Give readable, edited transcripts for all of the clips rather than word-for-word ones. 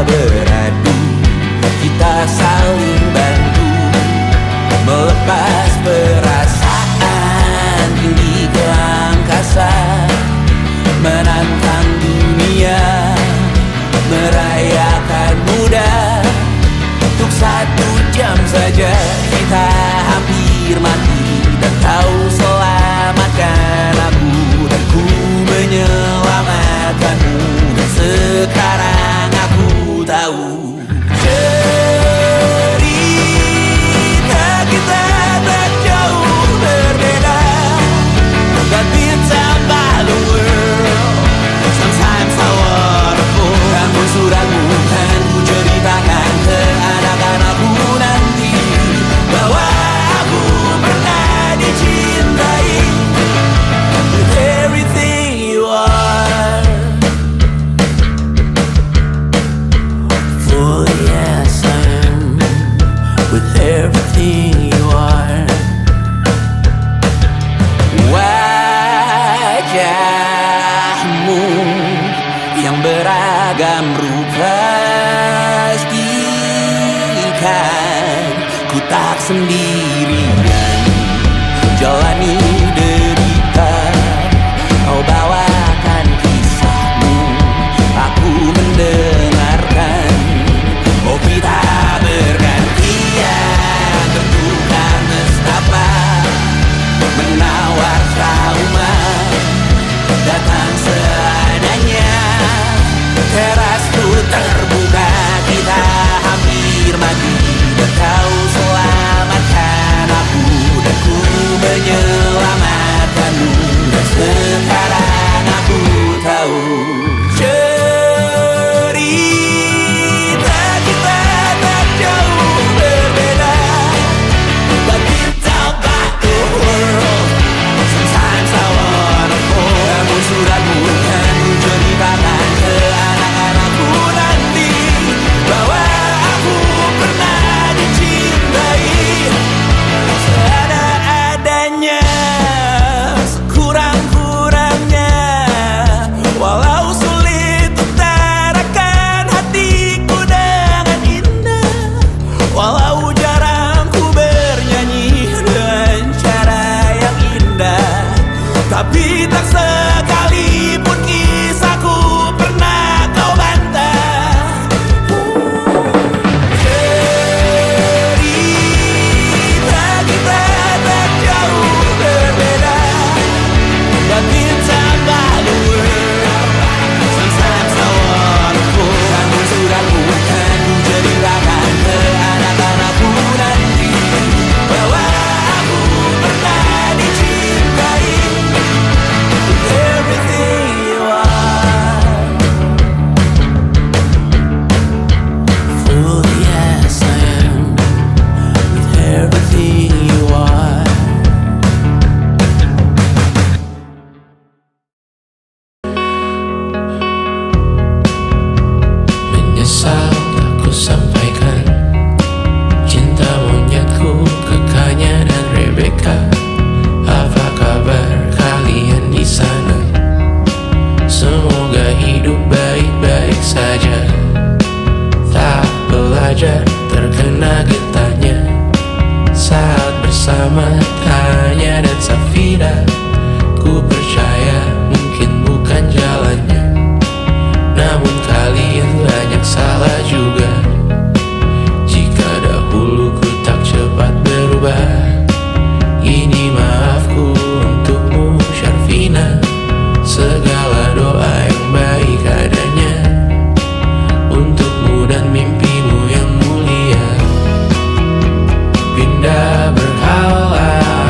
beradu, kita saling bantu melepas perasaan tinggi ke angkasa, menantang dunia, merayakan muda. Untuk 1 jam saja kita hampir mati, dan kau selamatkan aku, dan ku menyelamatkanmu. Dan sekarang aku tahu cerita kita tak jauh berbeda. But it's about the world. Sometimes I wanna fall. Namun suratmu kan ku ceritakan ke anak-anakku nanti, bahwa aku pernah dicintai with everything you are. For yes I am with everything you are. Wajahmu yang beragam rupa pastikan ku tak sendirian jalani derita. Kau bawakan kisahmu, aku mendengarkan. Oh kita bergantian bertukar nestapa, menawar trauma datang seadanya. Terasku terbuka, kita hampir mati, dan kau selamatkan aku, dan ku menyelamatkanmu. Dan sekarang aku tahu cerita kita tak jauh berbeda. But it's about the world. Sometimes I wanna fall. Namun suratmu kan ku ceritakan ke anak-anakku nanti, bahwa aku pernah dicintai seada-adanya, sekurang-kurangnya. Walau sulit utarakan hatiku dengan indah, walau jarang ku bernyanyi dengan cara yang indah, tapi tak sekalipun kisahku pernah kau bantah. Cerita kita tak jauh berbeda, but it's about the world. Sometimes I wanna fall. Namun suratmu kan ku ceritakan ke anak-anakku nanti, bahwa aku pernah dicintai with everything you are. Full yes I am with everything you are. Menyesal tak ku sampaikan cinta monyetku ke Kanya dan Rebecca. Apa kabar kalian di sana? Semoga hidup baik-baik saja. Tak belajar terkena getahnya saat bersama Tanya dan Safira. Ku percaya mungkin bukan jalannya, namun kalian banyak salah juga. Jika dahulu ku tak cepat berubah, ini maafku untukmu Syarfina. Segala doa yang baik adanya untukmu dan mimpimu yang mulia. Pindah berhala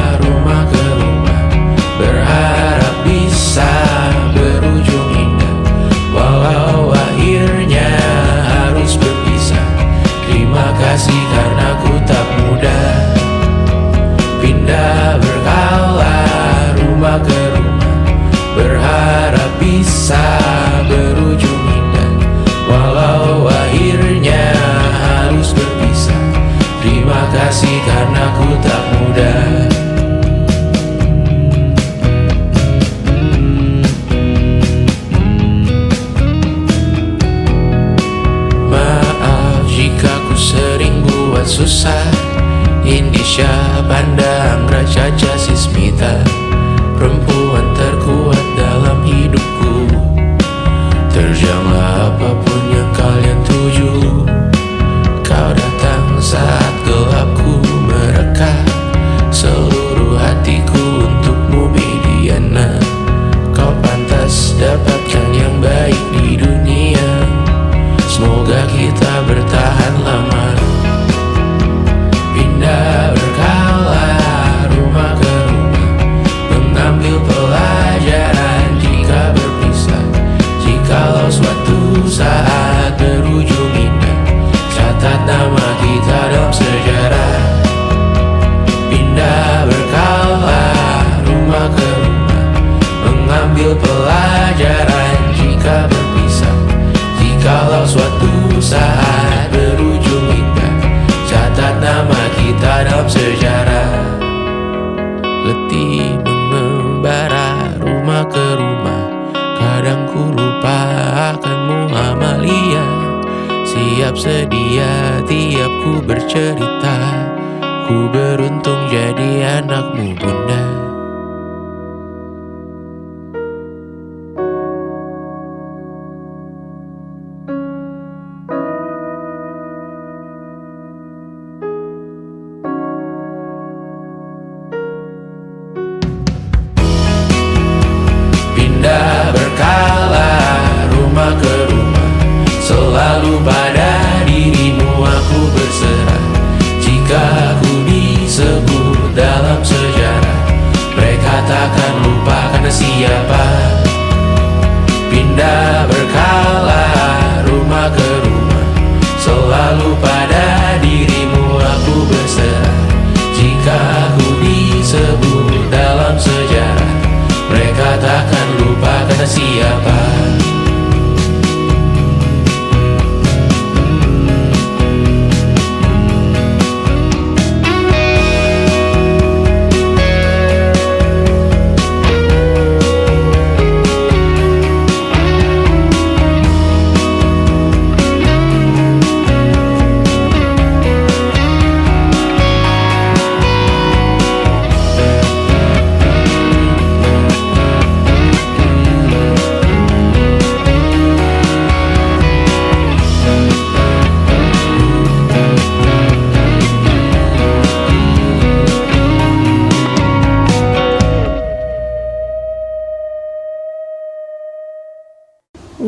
buat susah. Indisha, Pandang, Raja Sismita, perempuan terkuat dalam hidupku. Terjanglah apapun yang kalian tuju. Kau datang saat gelapku mereka. Seluruh hatiku untukmu Mediana. Kau pantas dapatkan yang baik di dunia. Semoga kita bertahan lama. Pindah berkala rumah ke rumah, mengambil pelajaran jika berpisah. Jikalau suatu saat berujung indah, catat nama kita dalam sejarah. Pindah berkala rumah ke rumah, mengambil pelajaran jika berpisah. Jikalau suatu saat berujung indah, catat nama kita dalam sejarah. Letih mengembara rumah ke rumah, kadang ku lupa akanmu Amalia. Siap sedia tiap ku bercerita, ku beruntung jadi anakmu bunda. Pindah berkala rumah ke rumah, selalu pada dirimu aku berserah. Jika ku disebut dalam sejarah, mereka takkan lupa karena siapa. Pindah berkala rumah ke rumah, selalu pada dirimu aku berserah. Jika ku disebut dalam sejarah, mereka takkan lupa kata siapa.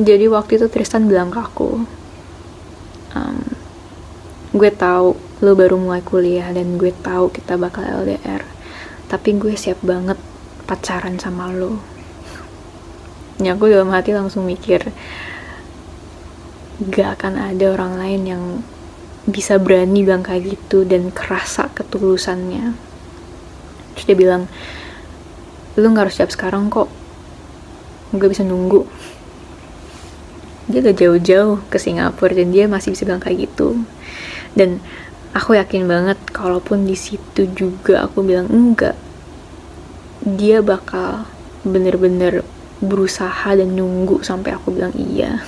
Jadi waktu itu Tristan bilang ke aku, gue tahu lo baru mulai kuliah dan gue tahu kita bakal LDR, tapi gue siap banget pacaran sama lo. Ya aku dalam hati langsung mikir, gak akan ada orang lain yang bisa berani bilang kayak gitu dan kerasa ketulusannya. Terus dia bilang, lo gak harus siap sekarang kok, gue bisa nunggu. Dia gak jauh-jauh ke Singapura dan dia masih bisa bilang kayak gitu. Dan aku yakin banget kalaupun di situ juga aku bilang enggak, dia bakal bener-bener berusaha dan nunggu sampai aku bilang iya.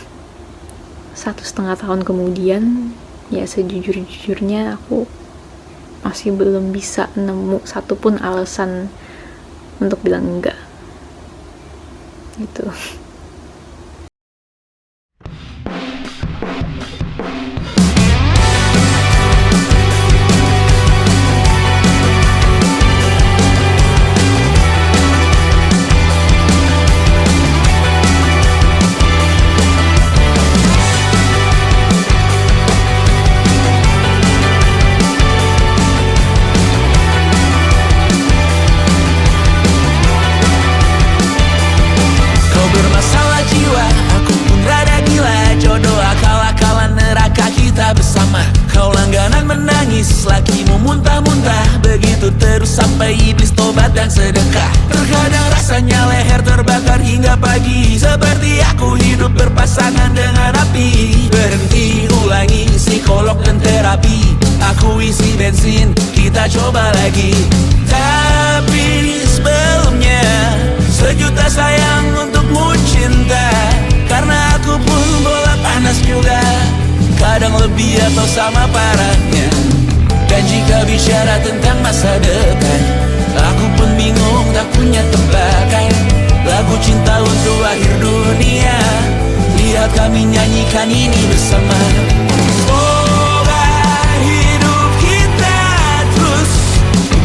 1,5 tahun kemudian, ya sejujur-jujurnya aku masih belum bisa nemu satupun alasan untuk bilang enggak gitu. Sampai iblis tobat dan sedekah. Terkadang rasanya leher terbakar hingga pagi, seperti aku hidup berpasangan dengan api. Berhenti, ulangi psikolog dan terapi. Aku isi bensin, kita coba lagi. Tapi sebelumnya 1.000.000 sayang untukmu cinta. Karena aku pun bola panas juga, kadang lebih atau sama parahnya. Dan jika bicara tentang masa depan, aku pun bingung tak punya tebakan. Lagu cinta untuk akhir dunia, lihat kami nyanyikan ini bersama. Semoga hidup kita terus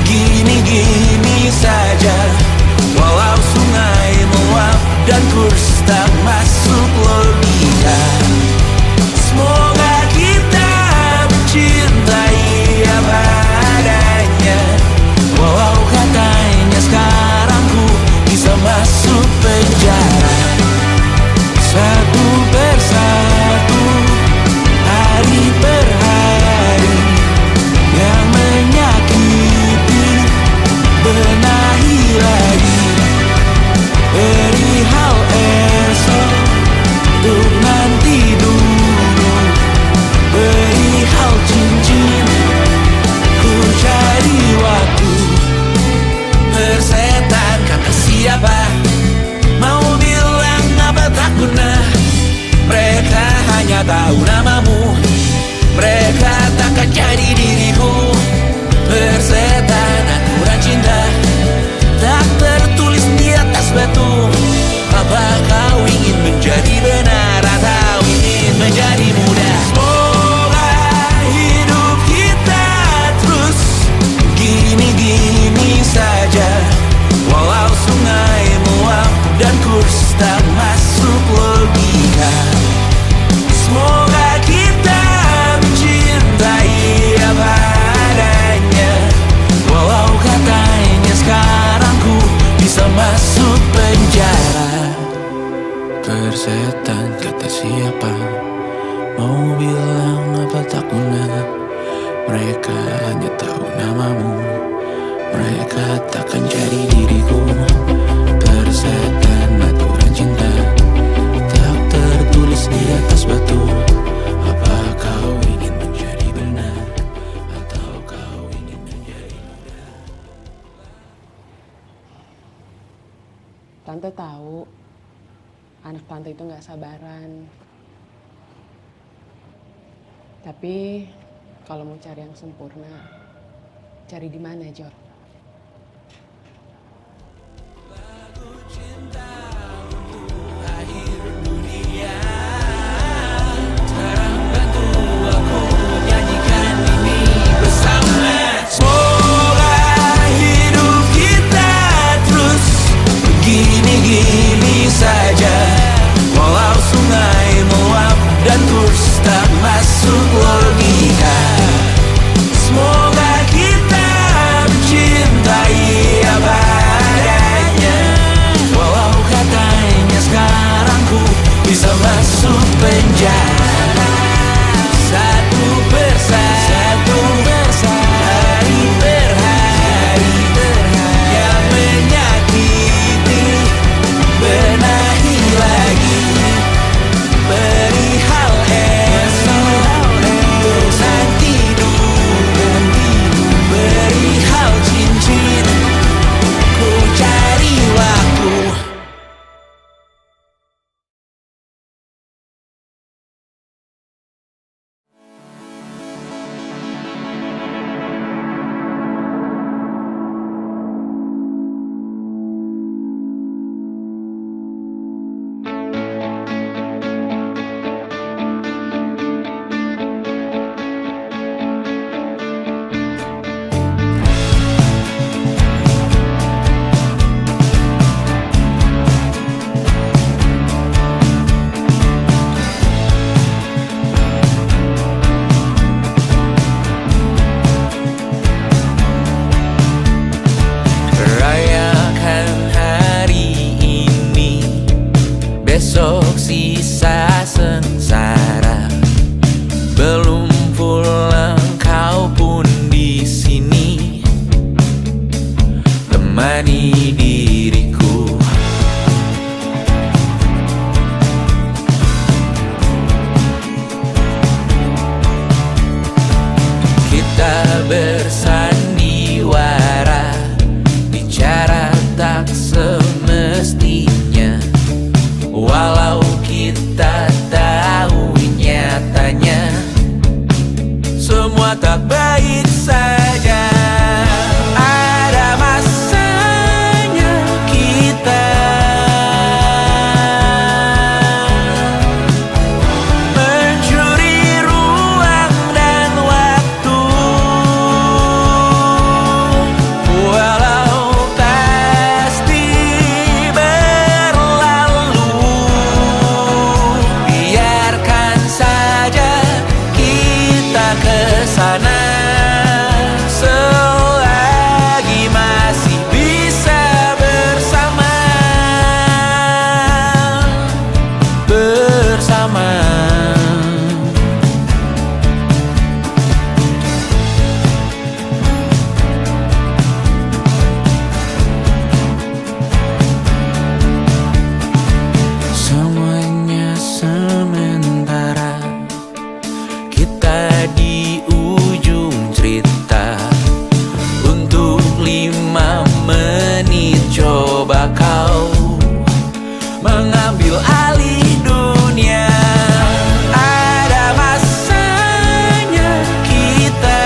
gini-gini saja, walau sungai meluap dan kurs tak masuk logika. Semoga kita mencintai apa adanya, walau katanya sekarang ku bisa masuk penjara. Satu persatu, hari per hari, yang menyakiti benahi lagi. Perihal esok, untuk nanti dulu. Perihal cincin, ku cari waktu. Persetan kata siapa, mau bilang apa tak guna. Mereka hanya tahu namamu, mereka takkan jadi diriku. Persetan aturan cinta, tak tertulis di atas batu. Apa kau ingin menjadi benar atau ingin menjadi muda? Semoga hidup kita terus gini-gini saja, walau sungai meluap dan kurs tak masuk logika. Semoga kita mencintai apa adanya, walau katanya sekarang ku bisa masuk penjara. Persetan kata siapa, mau bilang apa tak guna. Mereka hanya tahu namamu, mereka takkan jadi diriku. Persetan aturan cinta, tak tertulis di atas batu. Apa kau ingin menjadi benar atau kau ingin menjadi muda? Tante tahu anak tante itu gak sabaran. Tapi kalau mau cari yang sempurna, cari di mana, Jor? Semoga hidup kita terus gini-gini saja, walau sungai meluap dan kurs tak masuk logika. Semoga kita mencintai apa adanya, walau katanya sekarang ku bisa masuk penjara. Satu persatu, hari per hari, yang menyakiti benahi lagi. Perihal esok, untuk nanti dulu. Perihal cincin, ku cari waktu. Rayakan hari ini, besok sisa sengsara. Belum pulang kau pun di sini, temani diriku. Kita bersandiwara, bicara tak semestinya, walau kita tahu nyatanya semua tak baik. baik saja. Ada masanya kita mencuri ruang dan waktu, walau pasti berlalu. Biarkan saja kita kesana selagi masih bisa bersama. Semuanya sementara, kita di ujung cerita. Untuk 5 menit coba kau mengambil alih dunia. Ada masanya kita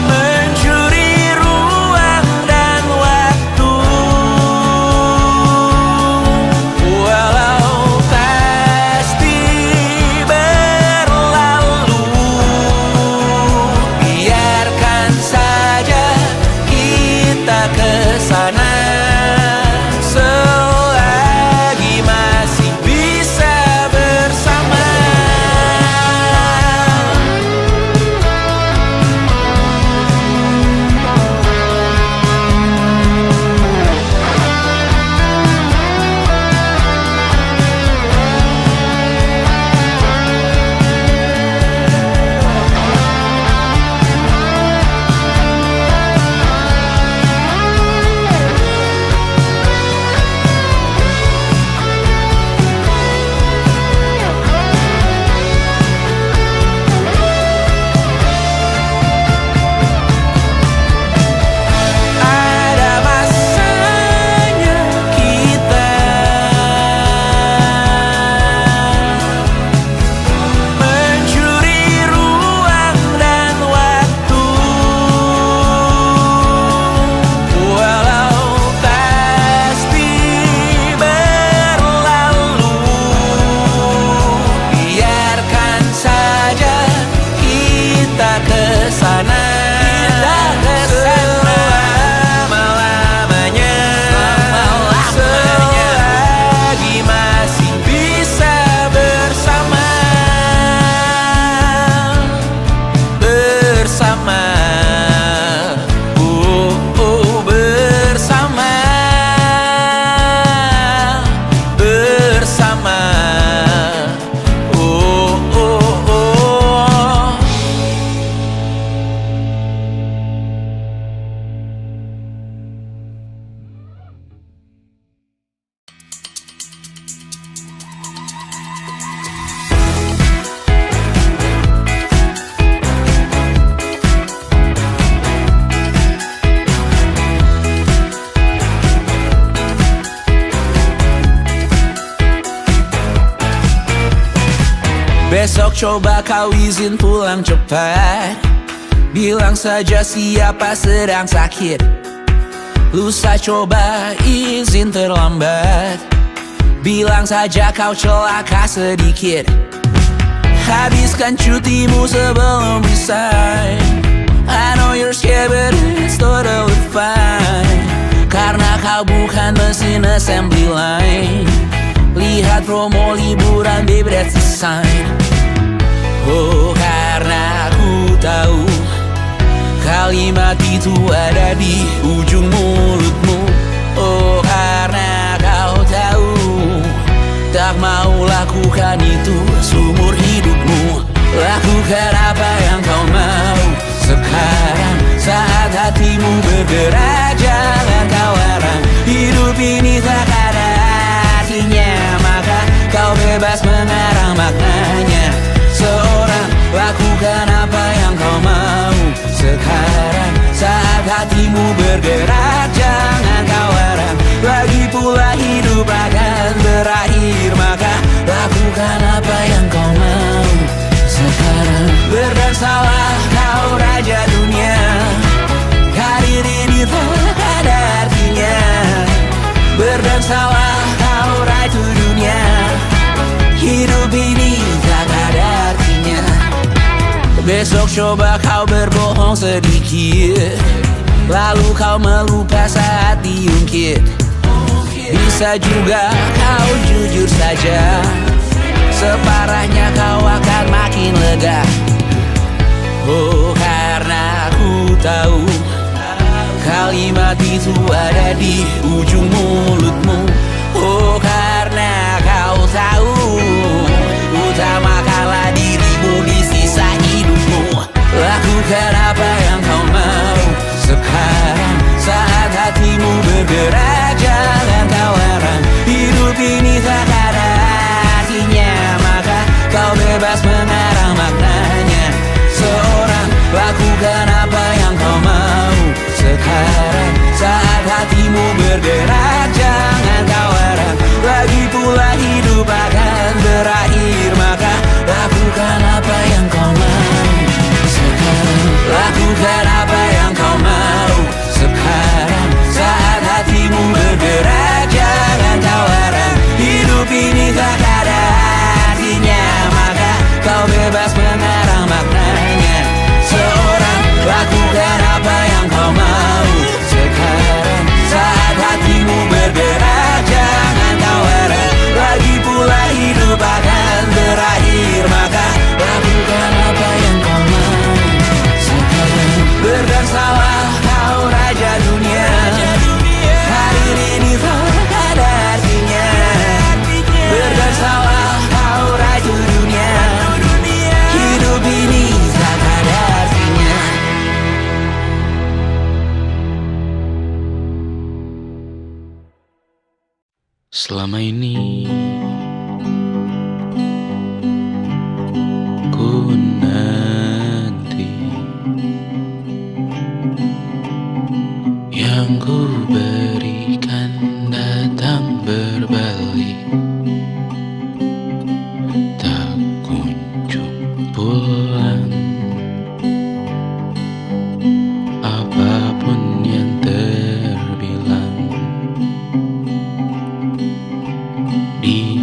mencuri ruang dan waktu, walau pasti berlalu. Biarkan saja kita kesana selagi masih bisa bersama. Ada masanya kita mencuri ruang dan waktu, walau pasti berlalu. Biarkan saja kita kesana selama-lamanya, selagi masih bisa bersama. Bersama, bersama, bersama, Besok coba kau izin pulang cepat. Bilang saja siapa sedang sakit. Lusa coba izin terlambat. Bilang saja kau celaka sedikit. Habiskan cutimu sebelum resign. I know you're scared but it's totally fine. Karena kau bukan mesin assembly line. Lihat promo liburan, baby, that's the sign. Oh, karena ku tahu kalimat itu ada di ujung mulutmu. Oh, karena kau tahu tak mau lakukan itu seumur hidupmu. Lakukan apa yang kau mau sekarang, saat hatimu bergerak. Jangan kau larang, hidup ini tak ada artinya, maka kau bebas mengarang maknanya. Seorang lakukan apa yang kau mau sekarang, saat hatimu bergerak. Jangan kau larang, lagi pula hidup akan berakhir, maka lakukan apa yang kau mau. Berdansalah kau raja dunia, karir ini tak ada artinya. Berdansalah kau ratu dunia, hidup ini tak ada artinya. Besok coba kau berbohong sedikit, lalu kau melupa saat diungkit. Bisa juga kau jujur saja, separahnya kau akan makin lega. Oh, karena ku tahu kalimat itu ada di ujung mulutmu. Oh, karena kau tahu utamakanlah dirimu di sisa hidupmu. Lakukan apa yang kau mau sekarang, saat hatimu bergerak. Jangan kau larang, hidup ini tak ada artinya, maka kau bebas mengarang maknanya. Seorang, lakukan apa yang kau mau sekarang, saat hatimu bergerak. Jangan kau larang, lagi pula hidup akan berakhir, maka lakukan apa yang kau mau sekarang. Lakukan apa yang kau mau sekarang, saat hatimu bergerak. Jangan kau larang, hidup ini tak ada artinya, maka kau bebas mengarang maknanya. Seorang, lakukan apa yang kau mau sekarang, saat hatimu bergerak. Jangan kau larang, lagi pula hidup akan berakhir, maka lakukan apa yang kau mau sekarang. Berdansalah kau raja dunia, karir ini tak ada artinya. Berdansalah kau ratu dunia, hidup ini tak ada artinya. Selama ini ku nanti yang ku berikan datang berbalik, tak kunjung pulang. Apapun yang terbilang di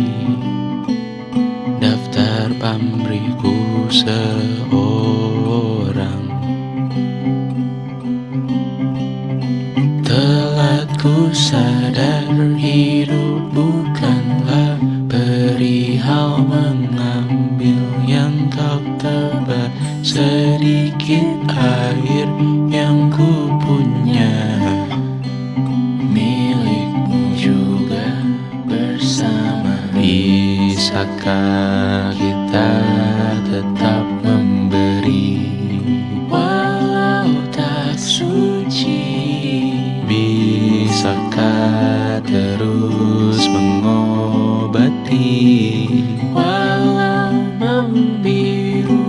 daftar pamrihku seorang, telat ku sadar hidup bukanlah perihal mengambil yang kau tebar. Sedikit air yang ku punya milikmu juga bersama. Bisakah kita tetap memberi walau tak suci? Bisakah terus mengobati walau membiru?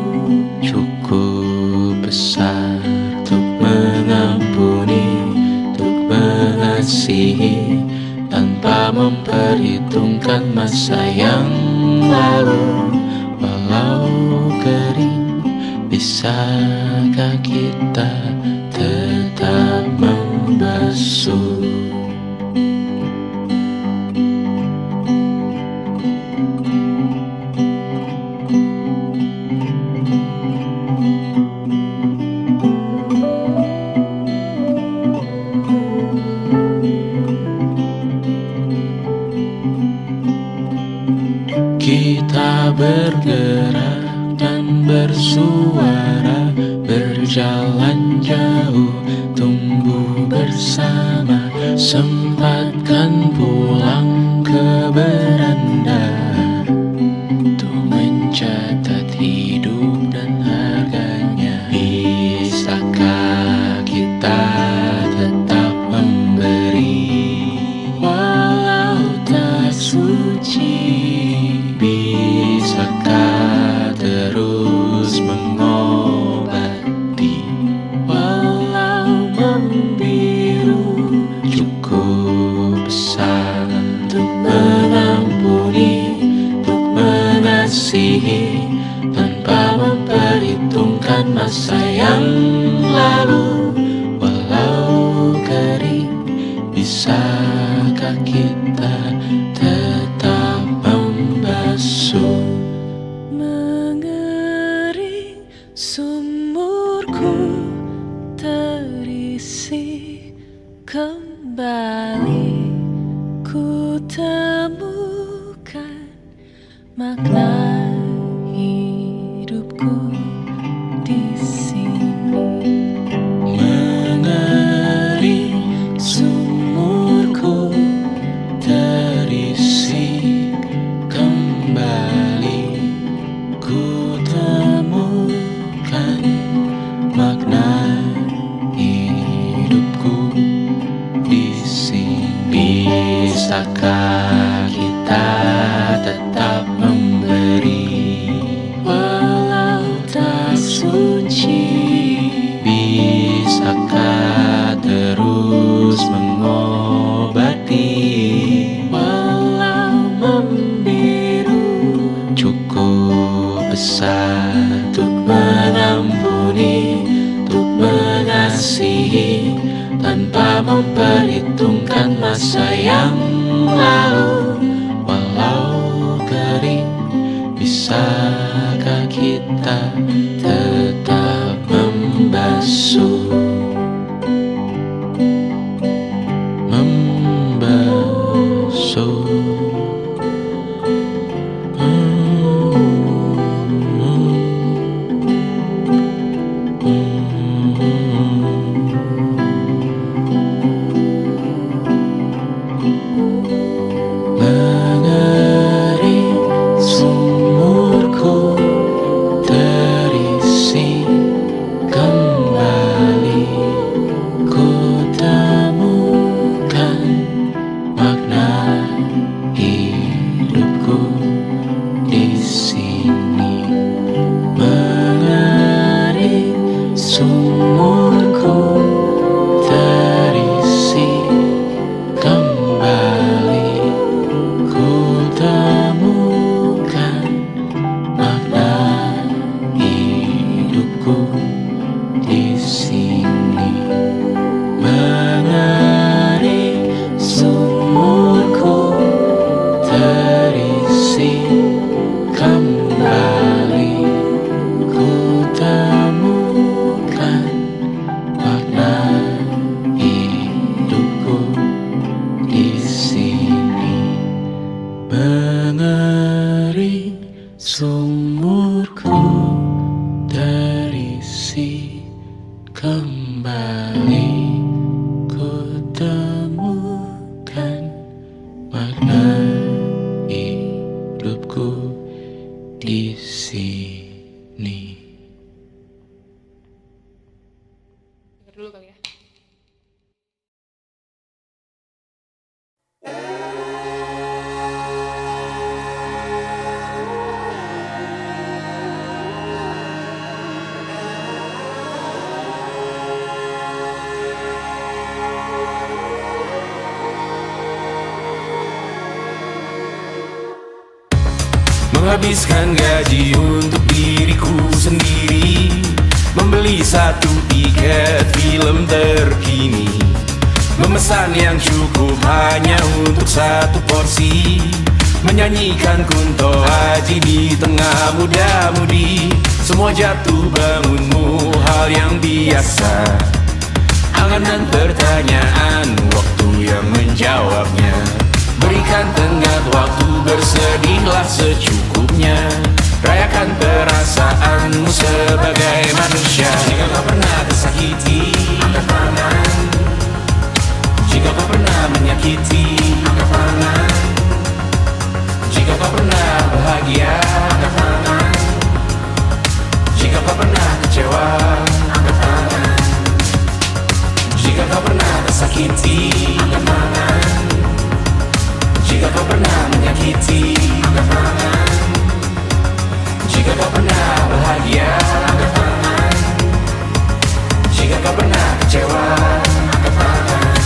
Cukup besar untuk mengampuni, untuk mengasihi, tanpa memperhitungkan masa yang lalu. Walau kering, bisakah kita tetap membasuh? Kita bergerak dan bersuara, berjalan jauh, tumbuh bersama. Sempatkan pulang ke beranda untuk mencatat hidup dan harganya. Bisakah kita tetap memberi walau tak suci? Bisakah terus mengobati walau membiru? Cukup besar untuk mengampuni, makna hidupku di sini. Mengering sumurku terisi kembali, ku temukan makna hidupku di sini. Bisakah kita tetap memberi walau tak suci? Bisakah terus mengobati walau membiru? Cukup besar untuk mengampuni, untuk mengasihi, tanpa memperhitungkan masa yang lalu. Walau kering, bisakah kita tetap membasuh? Membasuh. Mengering sumurku terisi kembali, ku temukan makna hidupku di sini. Mengering sumurku terisi kembali, ku temukan makna hidupku di sini. Mengering sumurku terisi kembali, ku temukan makna hidupku di sini. Mengering sumurku terisi kembali, ku temukan makna hidupku di sini. Dengar dulu kali ya. Menghabiskan gaji untuk diriku sendiri, membeli satu tiket film terkini, memesan yang cukup hanya untuk satu porsi, menyanyikan kunto haji di tengah muda-mudi. Semua jatuh bangunmu hal yang biasa, angan dan pertanyaan, waktu yang menjawabnya. Berikan tenggat waktu, bersedihlah secukupnya, rayakan perasaanmu sebagai manusia. Jika kau pernah tersakiti, angkat tangan. Jika kau pernah menyakiti, angkat tangan. Jika kau pernah bahagia, angkat tangan. Jika kau pernah kecewa, angkat tangan. Jika kau pernah tersakiti, angkat tangan. Jika kau pernah menyakiti, angkat tangan. Jika kau pernah bahagia, angkat tangan. Jika kau pernah kecewa, angkat tangan.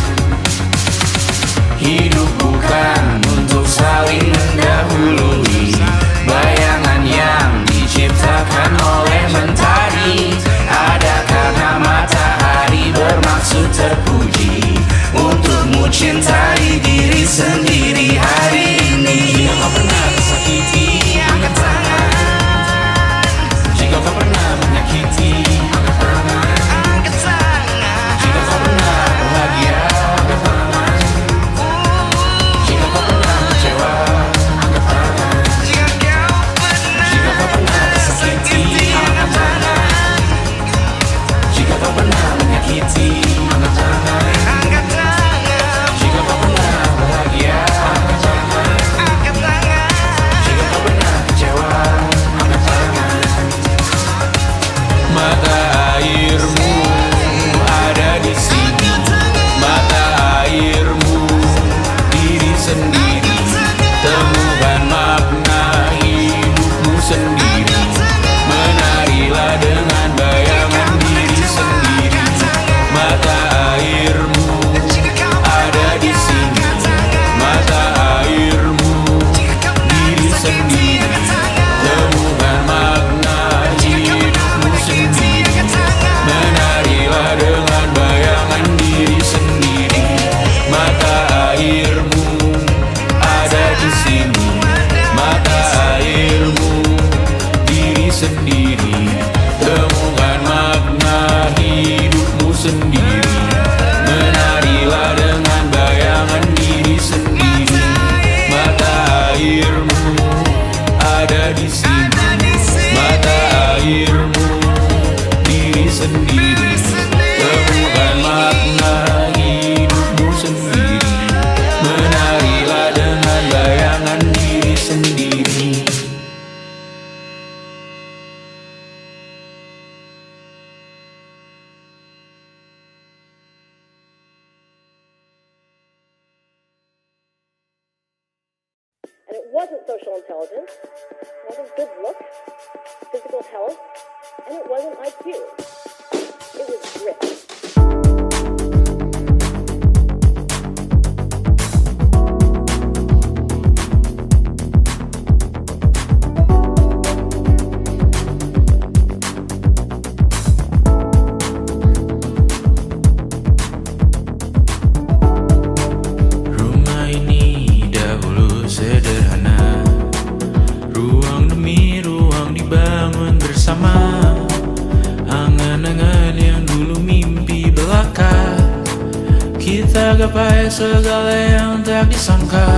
ada di sini. Mata airmu, diri sendiri, temukan makna hidupmu sendiri. Menarilah dengan bayangan diri sendiri. And it wasn't social intelligence, it wasn't good looks, physical health, and it wasn't IQ. It was grit. Rumah ini dahulu sederhana, ruang demi ruang dibangun bersama. Angan-angan yang dulu mimpi belaka, kita gapai segala yang tak disangka.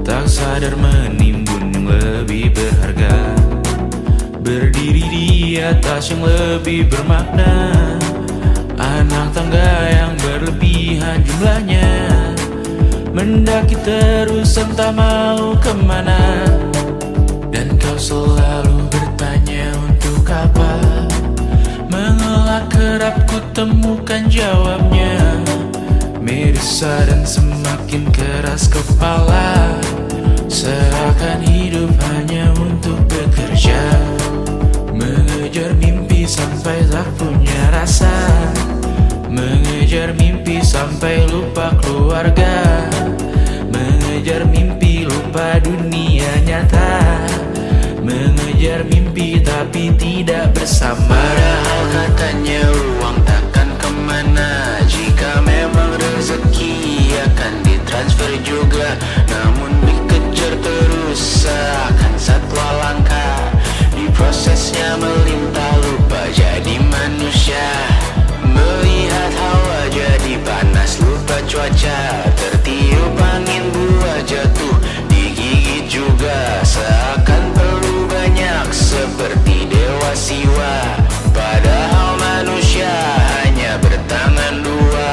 Tak sadar menimbun yang lebih berharga, berdiri di atas yang lebih bermakna. Anak tangga yang berlebihan jumlahnya, mendaki terus entah mau kemana. Dan kau selalu bertanya untuk apa, mengelak kerap ku temukan jawabnya. Merisa dan semakin keras kepala, seakan hidup hanya untuk bekerja. Mengejar mimpi sampai tak punya rasa, mengejar mimpi sampai lupa keluarga, mengejar mimpi lupa dunia nyata, mengejar mimpi tapi tidak bersama. Padahal katanya uang takkan kemana, jika memang rezeki akan ditransfer juga. Namun dikejar terus seakan satwa langka, di prosesnya melintas lupa jadi manusia. Melihat hawa jadi panas lupa cuaca, tertiup angin buah jatuh digigit juga. Seakan perlu banyak seperti dewa siwa, padahal manusia hanya bertangan dua.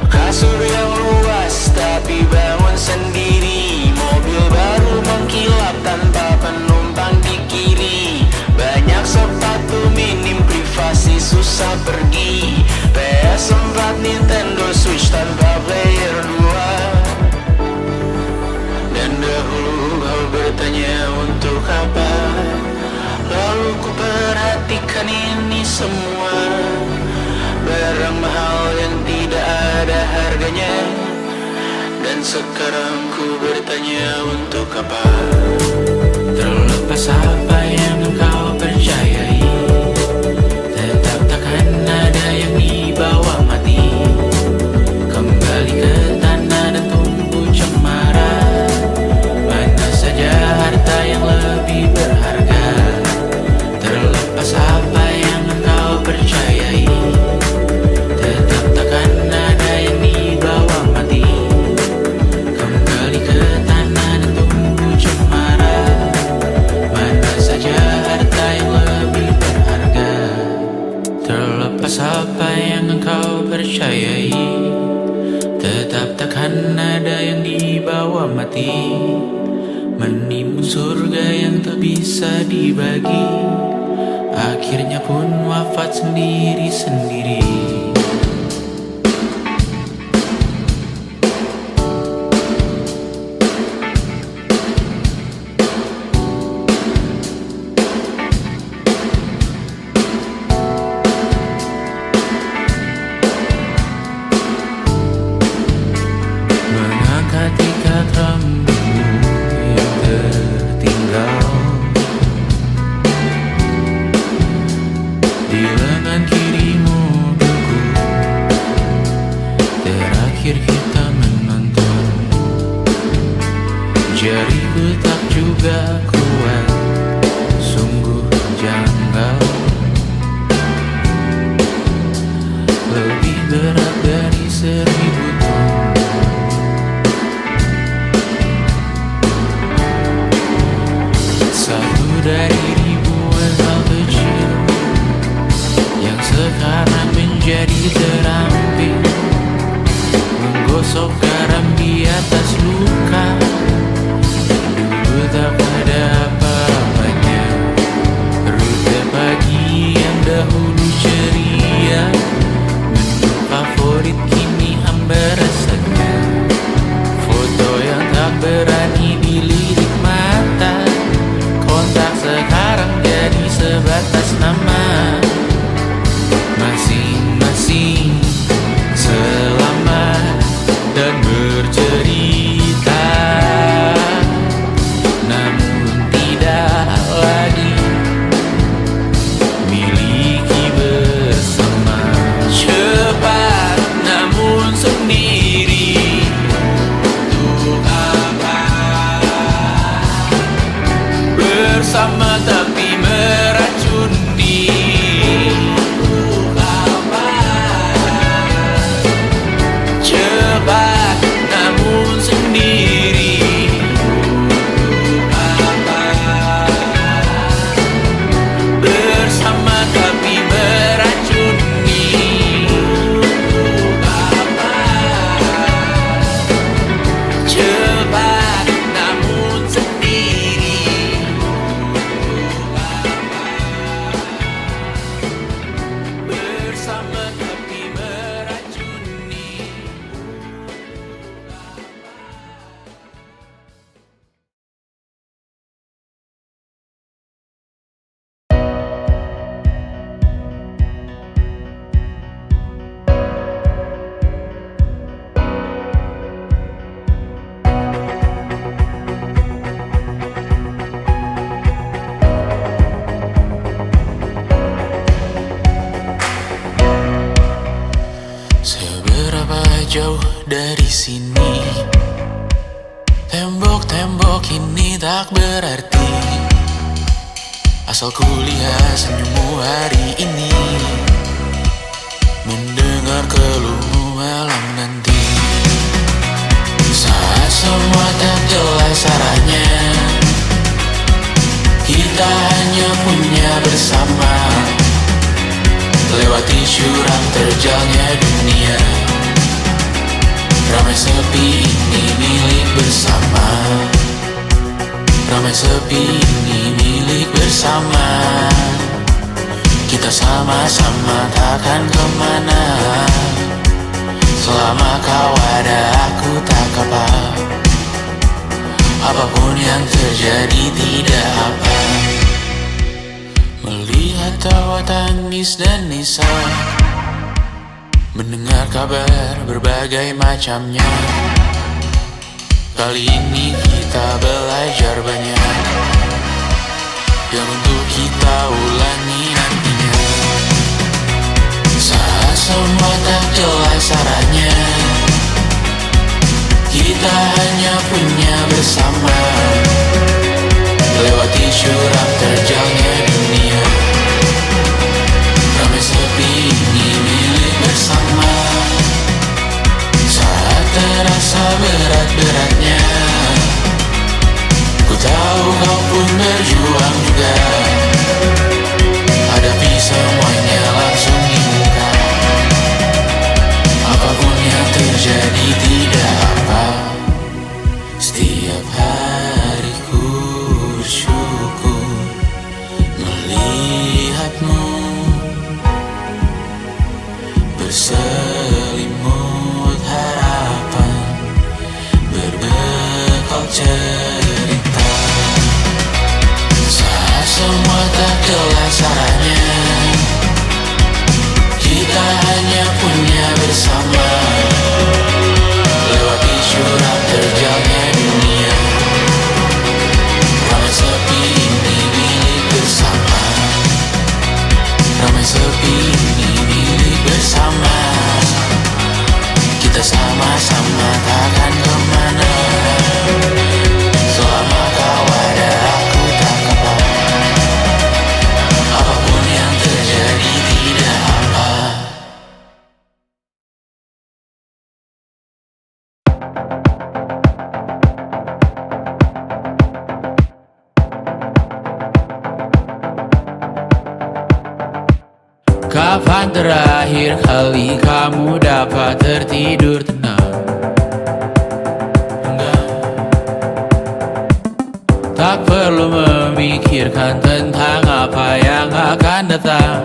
Kasur yang luas tapi bangun sendiri, mobil baru mengkilap tanpa penumpang di kiri. Banyak sepatu minim privasi susah pergi, PS4 Nintendo Switch tanpa player 2. Dan dahulu kau bertanya untuk apa, lalu ku perhatikan ini semua. Barang mahal yang tidak ada harganya, dan sekarang ku bertanya untuk apa. Terlepas apa yang engkau percayai, tetap takkan ada yang dibawa mati. Kembali ke tanah dan tumbuh cemara, mana saja harta yang lebih berharga. Terlepas apa yang engkau percayai, tetap takkan ada yang dibawa mati. Kembali ke tanah dan tumbuh cemara, mana saja harta yang lebih berharga. Terlepas apa yang engkau percayai, tetap takkan ada yang dibawa mati. Menimbun surga yang tak bisa dibagi, akhirnya pun wafat sendiri-sendiri. Mengangkat ikat rambutmu yang tertinggal di lengan kiri mobilku dari ribuan hal kecil yang sekarang menjadi terampil, menggosok garam di atas luka. Dulu tak ada apa-apanya, rute pagi yang dahulu ceria, menu favorit kini hambar rasanya. Foto yang tak berani dilirik mata, kontak sekarang jadi sebatas nama. Masing-masing selamat dan bercerita, namun tidak lagi miliki bersama. Cepat namun sendiri, untuk apa? Bersama tapi meracuni, untuk apa? Cepat namun sendiri, untuk apa? Bersama tapi meracuni, untuk apa? Cepat namun sendiri, untuk apa? Bersama tapi meracuni. Seberapa jauh dari sini, tembok-tembok ini tak berarti, asal kulihat senyummu hari ini, mendengar keluhmu malam nanti. Saat semua tak jelas arahnya, kita hanya punya bersama, lewati jurang terjalnya dunia. Ramai sepi ini milik bersama, ramai sepi ini milik bersama. Kita sama-sama takkan kemana, selama kau ada aku tak apa. Apapun yang terjadi tidak apa. Melihat tawa tangis dan nisa, mendengar kabar berbagai macamnya. Kali ini kita belajar banyak yang untuk kita ulangi nantinya. Saat semua tak jelas arahnya, kita hanya punya bersama, lewati jurang terjalnya dunia. Ramai sepi ini milik bersama, saat terasa berat-beratnya. Ku tahu kau pun berjuang juga, hadapi semuanya langsung di muka. Apapun yang terjadi tidak apa. Setiap hari ku bersyukur melihatmu berselimut harapan, berbekal cerita. Saat semua tak jelas arahnya, kita hanya punya bersama, lewati jurang terjalnya dunia. Ramai sepi ini milik bersama, ramai sepi ini milik bersama. Kita sama-sama takkan kemana, selama kau ada aku tak apa. Kapan terakhir kali kamu dapat tertidur tenang? Enggak. Tak perlu memikirkan tentang apa yang akan datang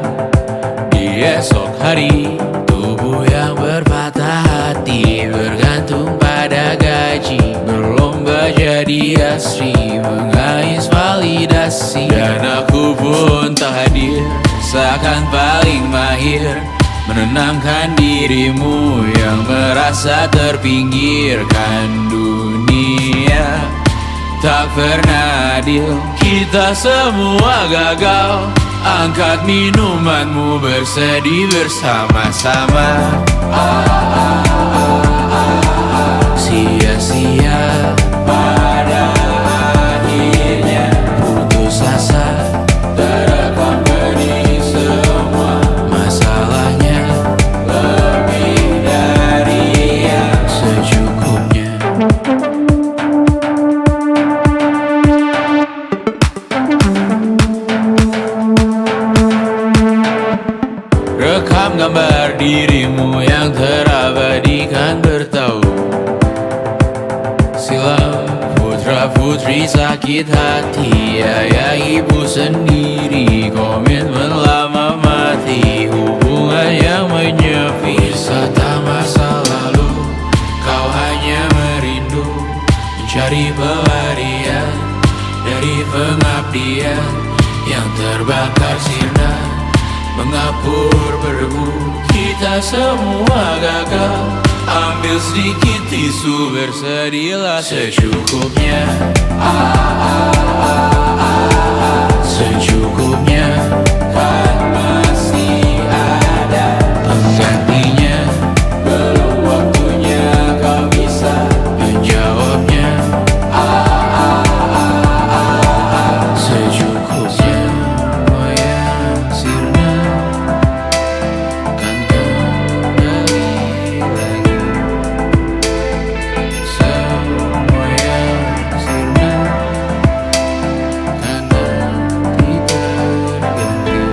di esok hari. Tubuh yang berpatah hati bergantung pada gaji, berlomba jadi asri, mengais validasi. Dan aku pun tak hadir, seakan paling mahir menenangkan dirimu yang merasa terpinggirkan dunia. Tak pernah adil, kita semua gagal. Angkat minumanmu, bersedih bersama-sama. Sia-sia pada akhirnya putus asa, terekam benih semua. Masalahnya lebih dari yang secukupnya. Rekam gambar dirimu yang terabadikan bertahun silam. Putra putri sakit hati, ayah ibu sendiri, komitmen lama mati, hubungan yang menyepi. Wisata masa lalu, kau hanya merindu, mencari pelarian dari pengabdian yang terbakar sinar, mengapur berdebu. Kita semua gagal. Ambil sedikit tisu, bersedihlah secukupnya. Secukupnya, kan masih ada penggantinya. Belum waktunya kau bisa menjawabnya. Secukupnya, wayang sirna kan kembali lagi. Semua yang sirna kan nanti terganti.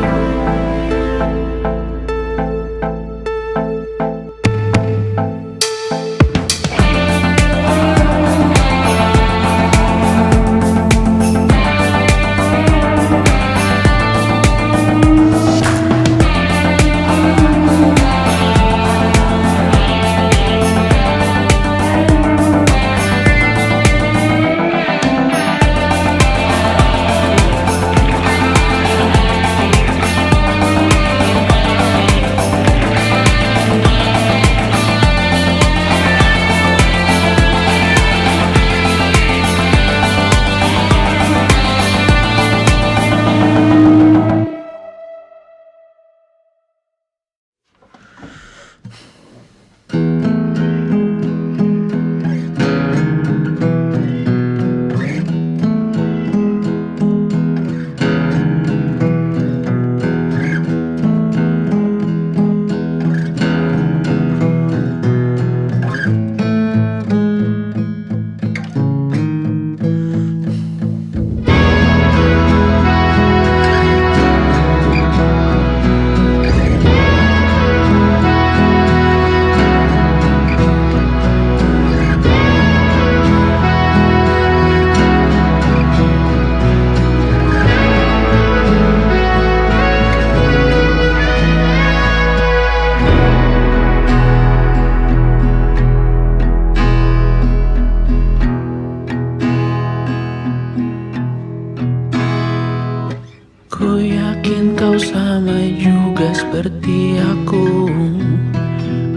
Ku yakin kau sama juga seperti aku,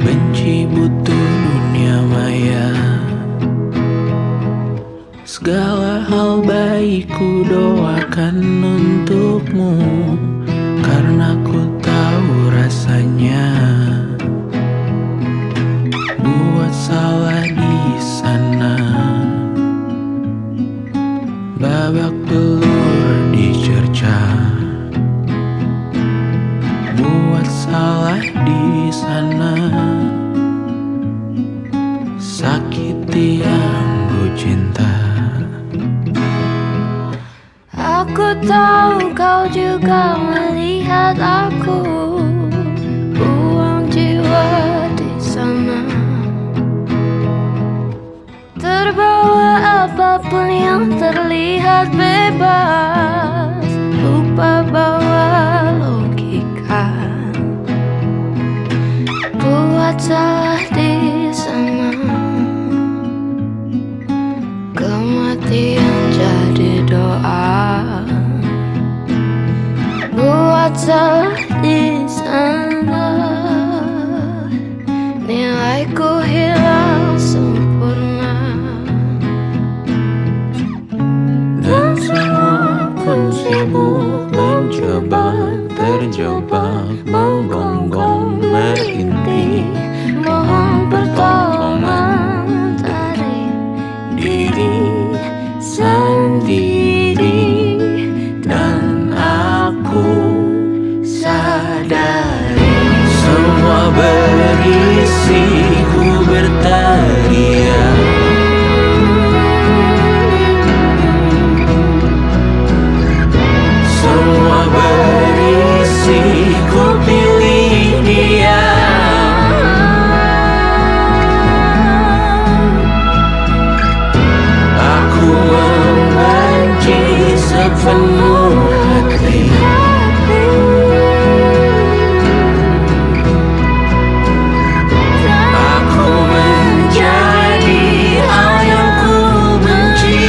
benci butuh dunia maya. Segala hal baik ku doakan untukmu, karena ku tahu rasanya buat salah di sana. Babak belur dicerca, buat salah di sana, sakiti yang ku cinta. Aku tahu kau juga melihat aku jiwa di sana. Terbawa apapun yang terlihat bebas, lupa bawa logika. Buat salah di sana, kematian jadi doa. Buat salah di sana, nilaiku hilang sempurna. Dan semua pun sibuk mencoba, terjebak, menggonggong, merintih. Mohon pertolongan dari Diri sendiri, dan aku sadari semua berisi ku berteriak. Semua berisi ku pilih dia. Aku membenci sepenuh hati. Aku menjadi hal yang ku benci.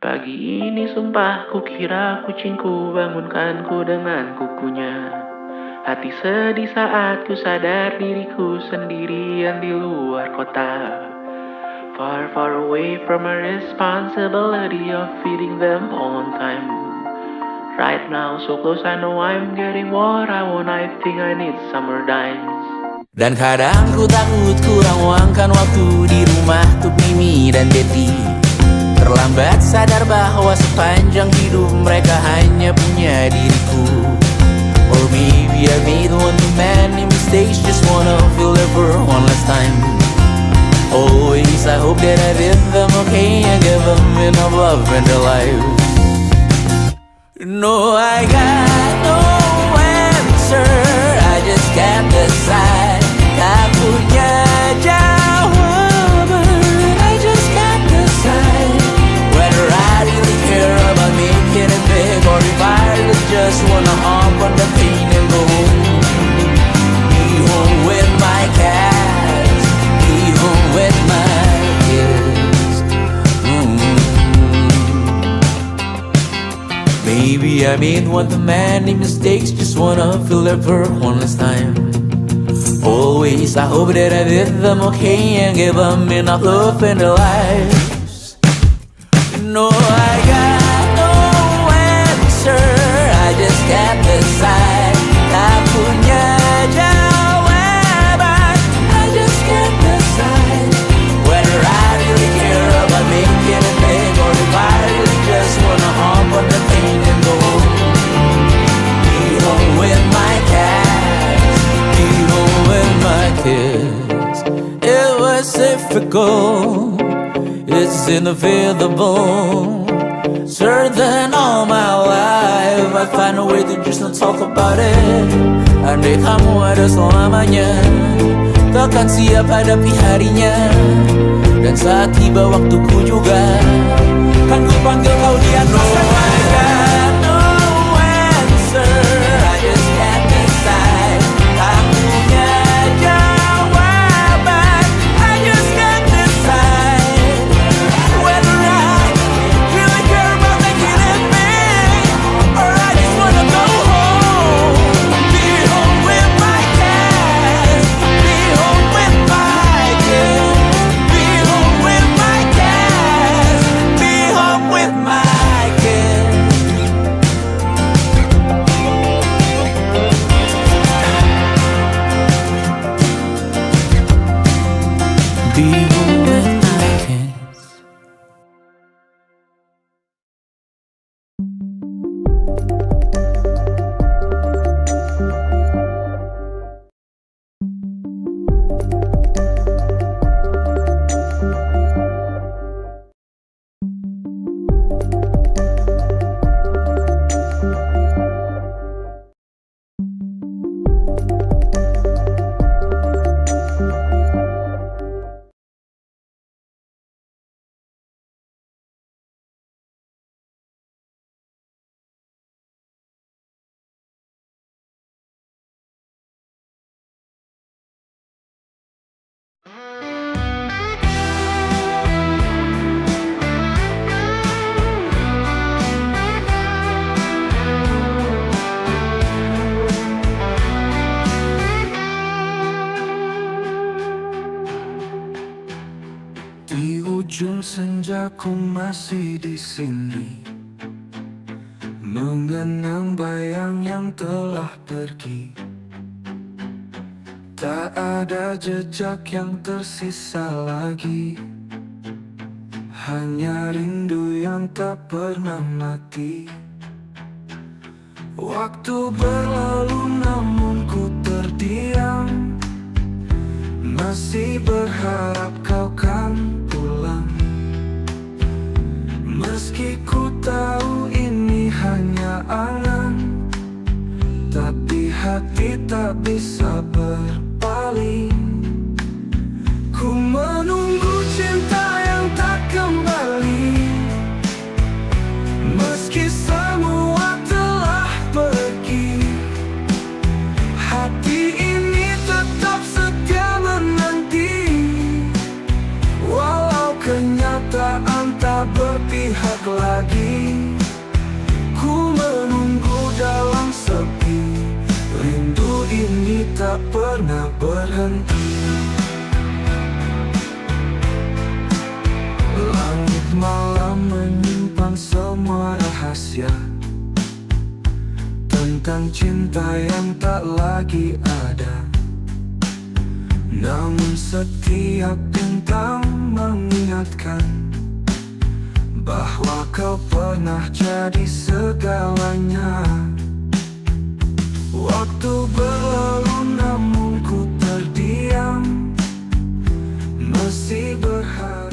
Pagi ini sumpah kukira kucingku bangunkanku dengan kukunya. Hati sedih saat ku sadar diriku sendirian di luar kota. Far, far away from a responsibility of feeding them on time. Right now so close, I know I'm getting what I want. I think I need summer dimes. Dan kadang ku takut kurang luangkan waktu di rumah tuh Mimi dan Betty. Terlambat sadar bahwa sepanjang hidup mereka hanya punya diriku. Or maybe I made one too many mistakes, just wanna feel it for one last time. Always I hope that I did them okay and give them enough love in their lives. No, I got no answer, I just can't decide. Tak punya jawaban, I just can't decide whether I really care about making it big, or if I just wanna hop on the plane and go home. Be home with my cats, be home with my kids. Maybe I made one too many mistakes, just wanna feel it for one last time. Always I hope that I did them okay and gave them enough love in their lives. No, I got no answer, I just can't decide. Tak punya jawaban, I just can't decide whether I really care about making it big, or if I really just wanna hop on the plane and go home. Be home with my cats, be home with my kids. It was difficult, it's inevitable. Certain all my life I find a way to just not talk about it. Andai kamu ada selamanya, takkan siap hadapi harinya. Dan saat tiba waktuku juga, kan ku panggil kau di atas sana. I got no answer, I just can't decide. Tak punya jawaban, I just can't decide whether I really care about making it big, or I just wanna go home. Be home with my cats, be home with my kids, be home with my cats, be home with my kids. aku masih di sini, mengenang bayang yang telah pergi. Tak ada jejak yang tersisa lagi, hanya rindu yang tak pernah mati. Waktu berlalu namun ku terdiam, masih berharap kau kan pulang. Meski ku tahu ini hanya angan, tapi hati tak bisa berpaling. Ku menunggu cinta yang tak kembali, meski semua telah pergi. Hati ini tetap setia menanti, walau kenyataan tak berpihak lagi. Ku menunggu dalam sepi, rindu ini tak pernah berhenti. Langit malam menyimpan semua rahasia tentang cinta yang tak lagi ada. Namun setiap bintang mengingatkan bahwa kau pernah jadi segalanya. Waktu berlalu namun ku terdiam, masih berharap.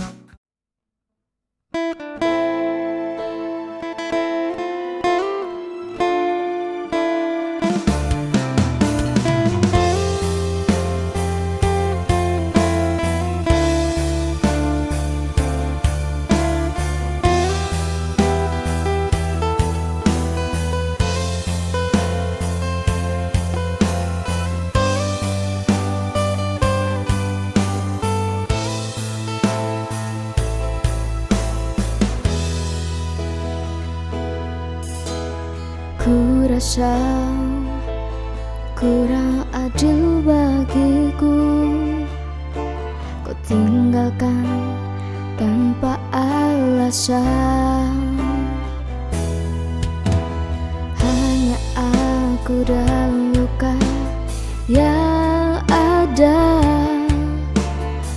Ku rasa kurang adil bagiku, kau tinggalkan tanpa alasan. Hanya aku dan luka yang ada,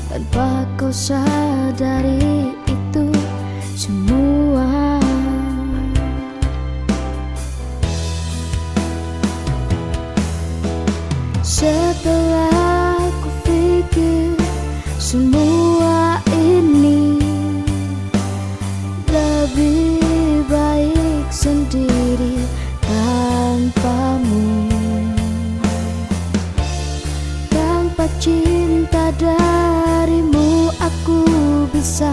tanpa kau sadari itu semua. Setelah ku pikir semua ini, lebih baik sendiri tanpamu. Tanpa cinta darimu aku bisa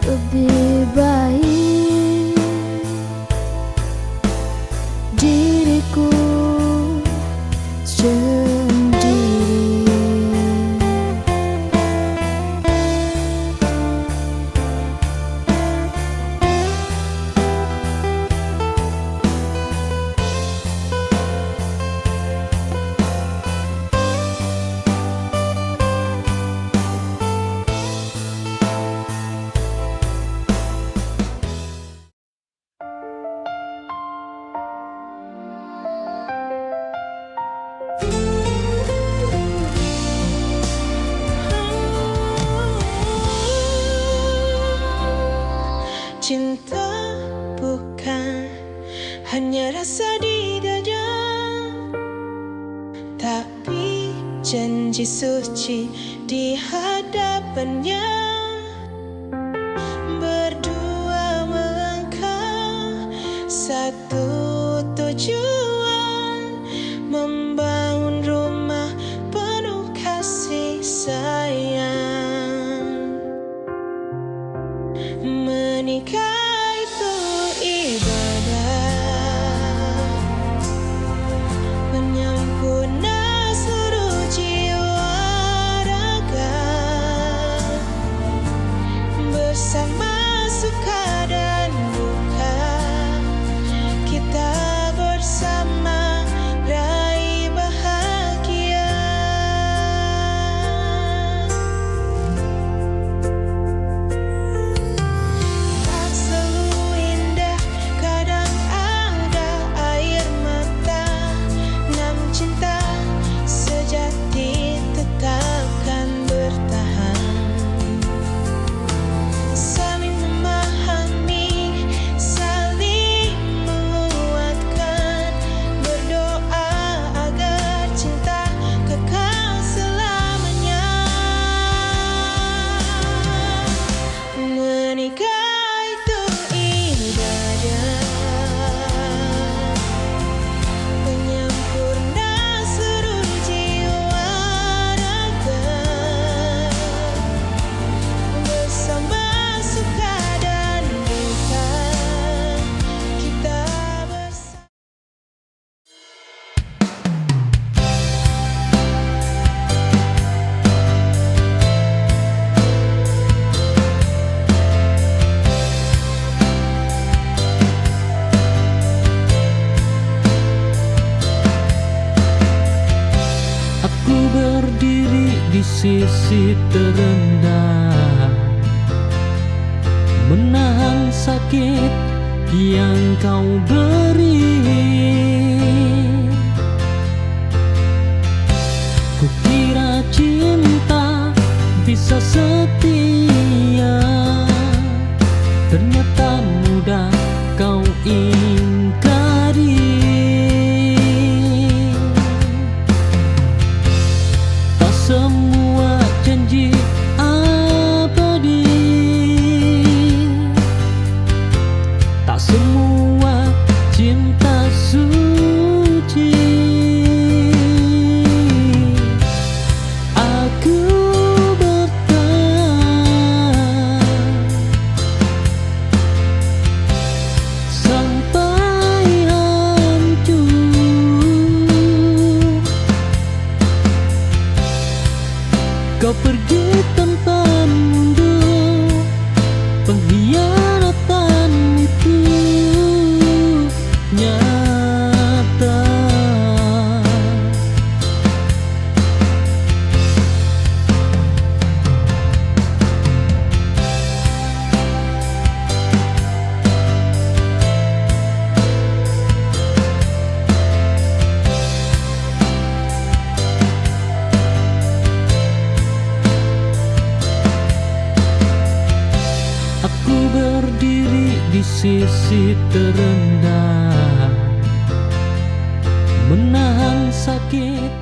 lebih baik. Diriku sendiri. Cinta bukan hanya rasa di dada, tapi janji suci di hadapannya. Berdua melangkah satu tujuan, membangun rumah penuh kasih sayang. Menikah itu ibadah, menyempurna seluruh jiwa raga. di sisi terendah, menahan sakit yang kau beri. Kukira cinta bisa setia, ternyata mudah kau ingkari. Tak semua janji abadi, tak semua cinta suci. Aku bertahan sampai hancur. Kau pergi tanpa mundur, pengkhianatan itu nyata. Aku berdiri di sisi terendah, menahan sakit.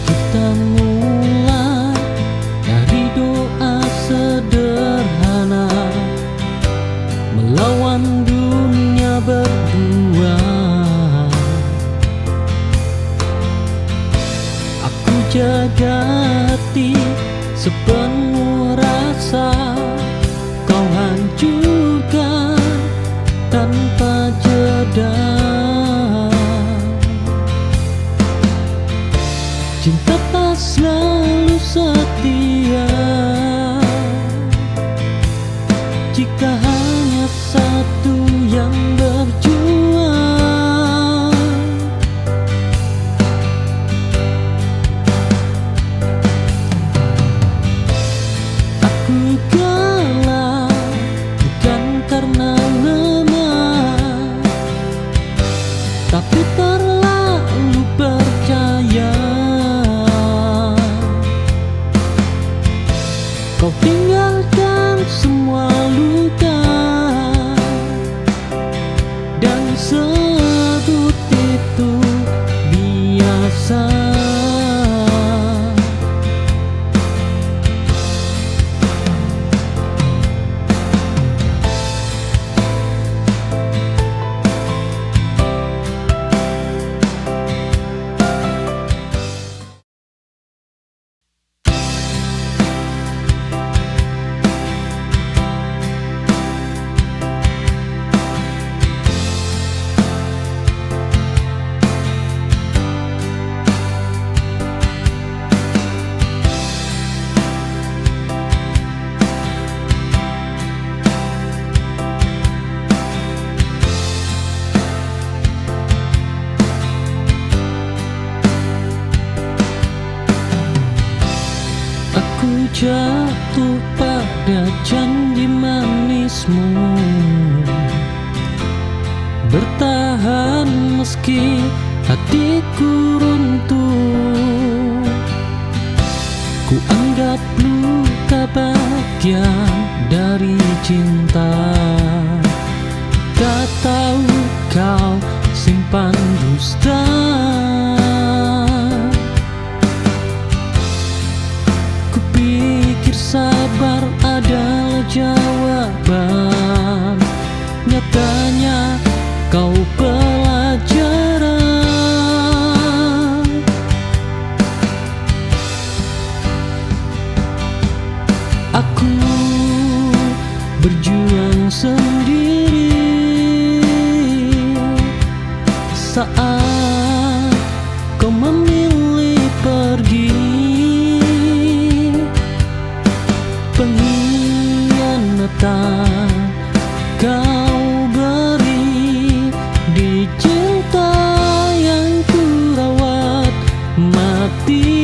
Kita mulai dari doa sederhana, melawan dunia berdua. Aku jaga hati sepenuh rasa, kau hancurkan tanpa jeda. Cinta tak selalu setia, jika hanya satu yang berjuang. Aku kalah bukan karena lemah, tapi terlalu percaya. Kau tinggalkan semua luka dan sebut itu biasa. Aku jatuh pada janji manismu, bertahan meski hatiku runtuh. Ku anggap luka bagian dari cinta, tak tahu kau simpan dusta. Kupikir sabar adalah jawaban, nyatanya kau pelajaran. saat kau memilih pergi, pengkhianatan kau beri di cinta yang ku rawat mati.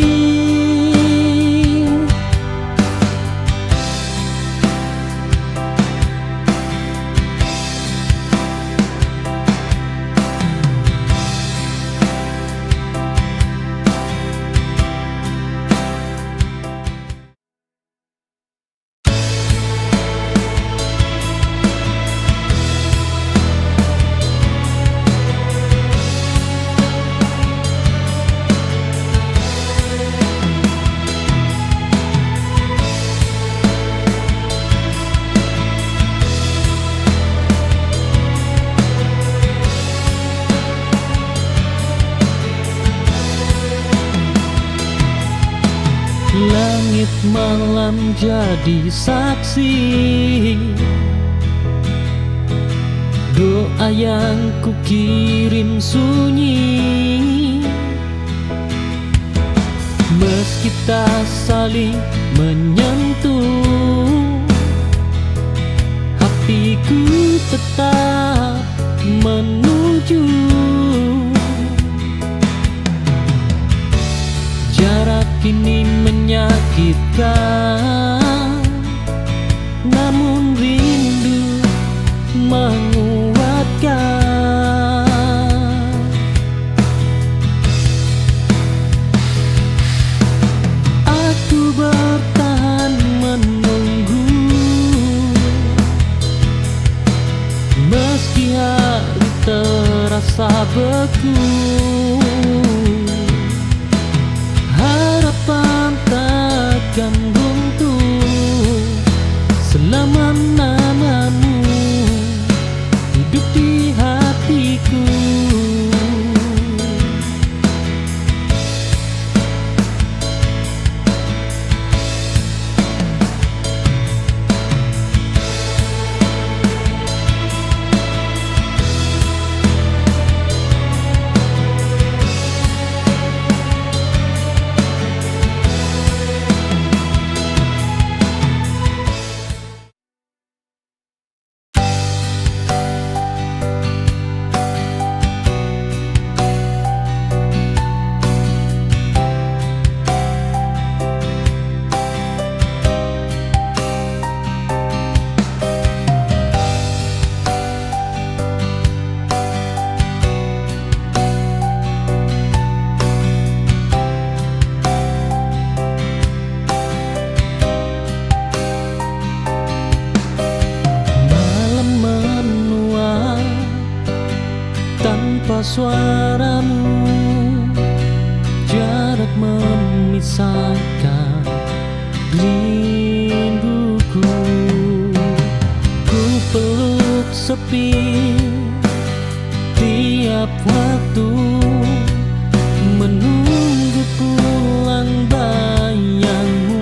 Langit malam jadi saksi, doa yang ku kirim sunyi. Meski tak saling menyentuh, hatiku tetap menuju. Jarak ini menyakitkan, namun rindu menguatkan. Aku bertahan menunggu, meski hari terasa beku. Harapan takkan runtuh selama namamu hidup di hatiku. Tanpa suaramu, jarak memisahkan rinduku. Ku peluk sepi tiap waktu, menunggu pulang bayangmu.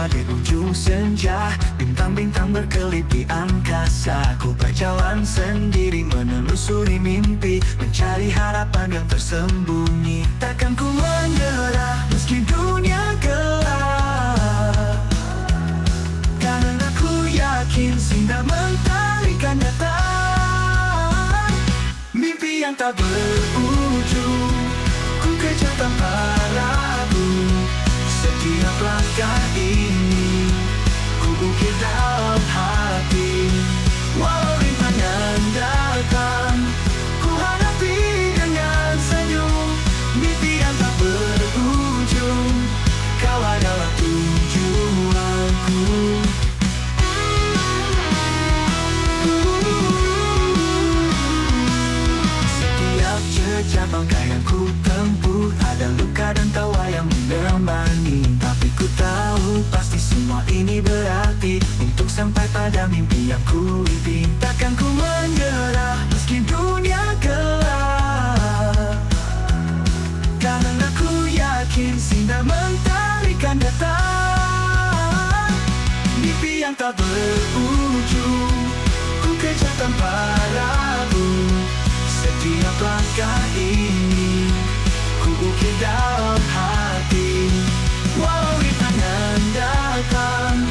Di ujung senja, bintang-bintang berkelip di angkasa. Ku berjalan sendiri menelusuri mimpi, mencari harapan yang tersembunyi. Takkan ku menyerah meski dunia gelap, karena ku yakin sinar mentarikan datang. Mimpi yang tak berujung ku kejar tanpa ragu. Setiap langkah ini ku ukir dalam hati. Walau rintangan datang, ku hadapi dengan senyum. Mimpi yang tak berujung, kau adalah tujuanku. Setiap jejak langkah yang ku tempuh, ada luka dan tawa yang menemani. Tapi ku tahu pasti semua ini berarti untuk sampai pada mimpi yang ku impi. Takkan ku menyerah meski dunia gelap, karena ku yakin sinar mentarikan datang. Mimpi yang tak berujung ku kejar tanpa ragu. Setiap langkah ini ku ukir dalam hati. Walau rintangan datang,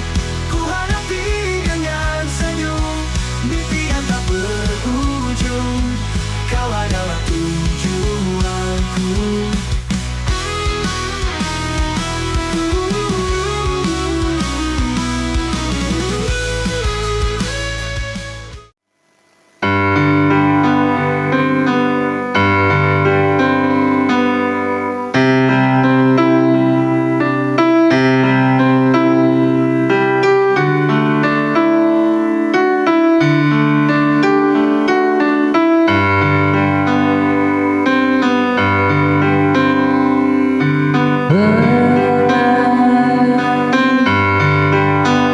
ku hadapi dengan senyum. Mimpi yang tak berujung, kau adalah tujuanku.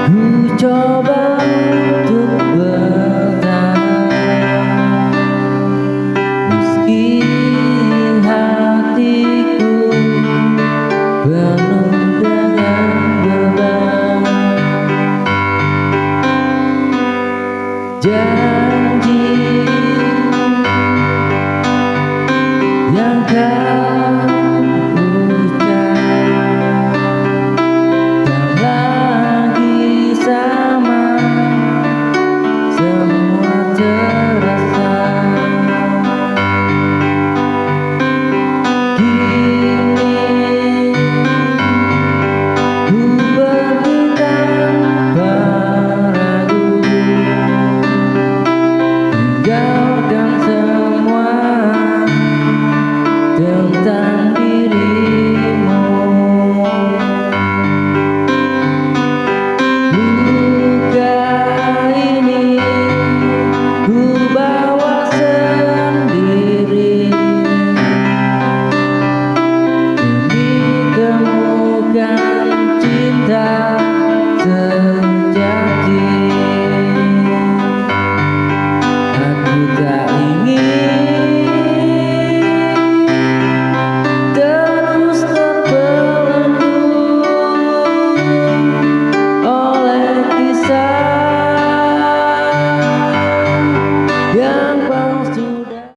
Ku coba untuk bertahan, meski hatiku penuh dengan beban. Janji yang kau ucap tak lagi sama, semua terasa. Kini ku berbicara ragu, tinggalkan semua tentang dirimu. Luka ini ku bawa sendiri, demi temukan cinta sejati. Aku tak ingin